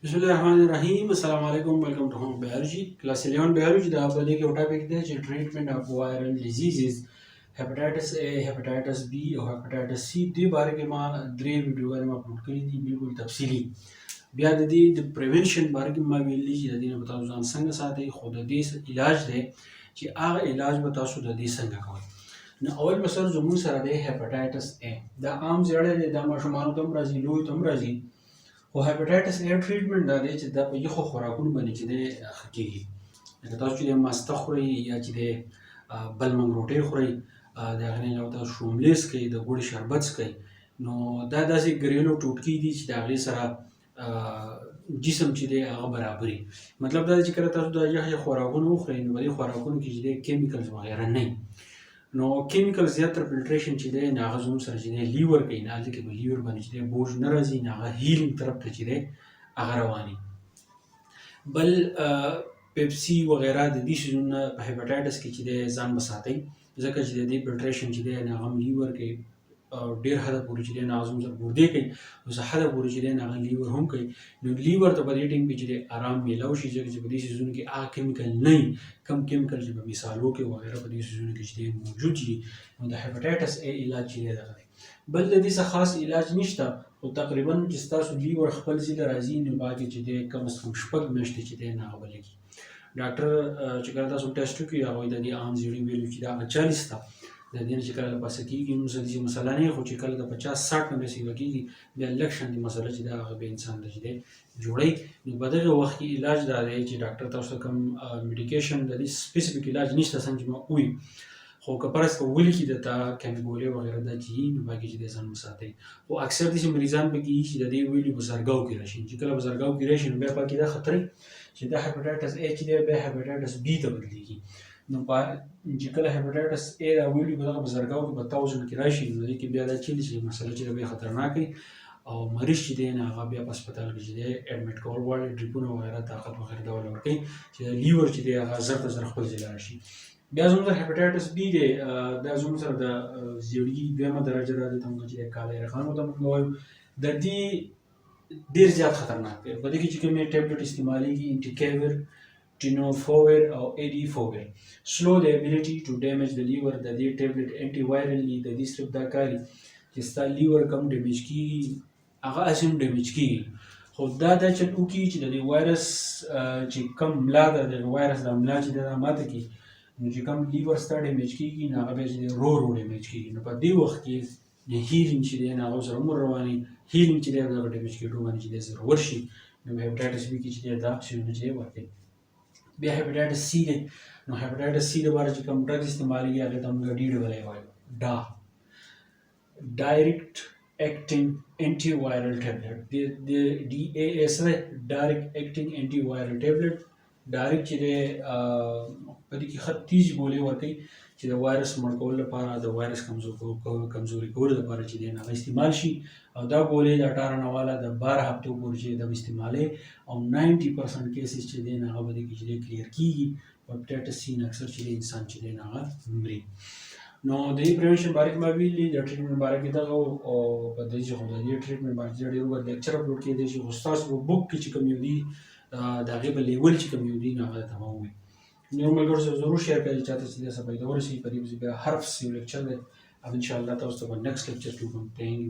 Bismillahirrahmanirrahim. Assalamu alaikum. Welcome to Home Biology. Class 11 Biology da bade ke topic de treatment of viral diseases hepatitis A, hepatitis B और hepatitis C दे बारे के मां द्रे वीडियो बारे में अपलोड करी थी बिल्कुल तफसीली بیا د دې د پریونشن باره کې ما ویلي چې د دې نه به تاسو ځان څنګه ساتئ خو د دې علاج دی چې هغه علاج به تاسو د دې څنګه کوئ نو اول به سر زموږ سره دی هیپاټایټس A دا عام زیړی دی دا ماشومانو ته هم راځي لویو ته هم راځي خو هیپاټایټس A ټریټمنټ دا دی چې دا په یخو خوراکونو باندې چې دی ښه کېږي لکه تاسو چې د ماسته خورئ یا چې د بلمنګ روټۍ خورئ د هغې نه علاوه تاسو شوملیس کوئ د ګوړې شربت څکئ نو دا داسې ګریلو ټوټکي دي چې د هغې سره جسم چې دی هغه برابري مطلب دا دی چې کله تاسو د یخ خوراکونه وخورئ نو په دې خوراکونو کې چې دی کیمیکلز وغیره نه نو کیمیکل زیاتره فلټریشن چې دی نه هغه زموږ سره چې دی لیور کوي نه هلته کې به لیور باندې چې دی بوج نه راځي نه هغه هیلینګ طرف ته چې دی هغه رواني بل پیپسي وغیره د دې شیزونه په هیپاټایټس کې چې دی ځان وساتئ ځکه چې د دې فلټریشن چې دی نه هغه لیور کوي ډېر حده پورې چې دی نه هغه زموږ سره ګردې کوي اوس حده پورې چې دی نه هغه لیور هم کوي نو لیور ته په دې ټیم کې چې دی آرام میلاو شي ځکه چې په دې سیزونو کې هغه کیمیکل نه وي کم کیمیکل چې په مثالو کې وغیره په دې سیزونو کې چې دی موجود وي نو د هیپاټایټس A علاج چې دی دغه دی بل د دې څه خاص علاج نشته خو تقریبا چې ستاسو لیور خپل ځای ته راځي نو باقي چې دی کم از کم شپږ میاشتې چې دی نه هغه به لګي ډاکټر چې کله تاسو ټیسټ وکړي هغوی د دې عام زیړي ویلو چې دا هغه 40 ته د دې نه چې کله له پاسه کېږي نو څه داسې مسله نه وي خو چې کله د 50-60 نه رسېږه کېږي بیا لږ شانتې مسله چې دا هغه به انسان ته چې دی جوړوي نو په دغه وخت کې علاج دا دی چې ډاکټر تاسو ته کوم میډیکیشن د دې سپیسیفیک علاج نشته څنګه چې ما وویل خو که پرس که ولیکي درته کیمیګولې وغیره دا چې وي نو باقي چې دی ځان وساتئ خو اکثر داسې مریضان پکې وي چې د دې ویلي بزرګاو کې راشي چې کله بزرګاو کې راشي نو بیا پکې دا خطر چې دا هیپاټایټس A چې دی بیا هیپاټایټس B ته بدلېږي نو چې کله هیپاټایټس A دا ویلي په دغه بزرګاو کې په 1000 کې راشي نو دې کې بیا دا چیلي چې مسله چې بیا خطرناک وي او مریض چې دی نه هغه بیا په هسپتال کې چې دی اډمټ کول غواړي ډریپونه وغیره طاقت وغیره ډول ورکوي چې لیور چې دی هغه زر ته زر خپل ځای ته راشي بیا زموږ سره هیپاټایټس B دی دا زموږ سره د زیړګي دویمه درجه ده دلته موږ چې دی کالی رخان ورته موږ وایو د دې ډېر زیات خطرناک دی په دې کې چې کومې ټیبلېټ استعمالېږي انټیکیور ټینوفوور او ایډیفوور سلو د ابیلیټي ټو ډیمیج د لیور د دې ټیبلېټ انټي وایرل دي د دې صرف دا کاري چې ستا لیور کم ډیمیج کېږي هغه هسې هم ډیمیج کېږي خو دا چې وکړي چې د دې وایرس چې کم ملا ده د وایرس د ملا چې دا ماته کړي نو چې کوم لیور ستا ډیمیج کېږي نو هغه بیا چې رو ډیمیج کېږي نو په دې وخت کې د هیلینګ چې دی نو هغه سره عمر رواني هیلینګ چې دی هغه ډیمیج کېدو باندې چې دی ضرور شي نو هیپاټایټس B کې چې دی دا شیونه چې دی ورکوي بیا هیپاټایټس C دی نو هیپاټایټس C لپاره چې کوم ډرګ استعمالېږي هغې ته موږ DAA وایو ډایرکټ اکټینګ انټي وایرل ټیبلېټ د DAA سره ډایرکټ اکټینګ انټي وایرل ټیبلېټ ډایرکټ چې دی په دې کې ښه تیز ګولې ورکوي چې د وایرس مړ کولو لپاره د وایرس کمزوري کولو لپاره چې دی هغه استعمال شي او دا ګولې د 18 نه والا د 12 هفتو پورې چې د استعمالې او 90% کیسز چې دی هغه به دې کې چې دی کلیر کېږي په هیپاټایټس C نه اکثر چې دی انسان چې دی هغه مري نو د دې پریونشن باره کې ما ویلي د ټریټمنټ باره کې دغه او په دې چې خو د دې ټریټمنټ باندې ډېر وخت لیکچر اپلوډ کېدی شي خو ستاسو په بک کې چې کوم یو دي د هغې په لیول چې کوم یو دي نو هغه ته ما ووایي نور ملګرو سره ضرور شیر کړئ چې چاته چې دې څه فایده ورسېږي په دې بیا هر یو لیکچر دی او انشاءالله تاسو ته په نیکسټ لیکچر کې کوم ټینګ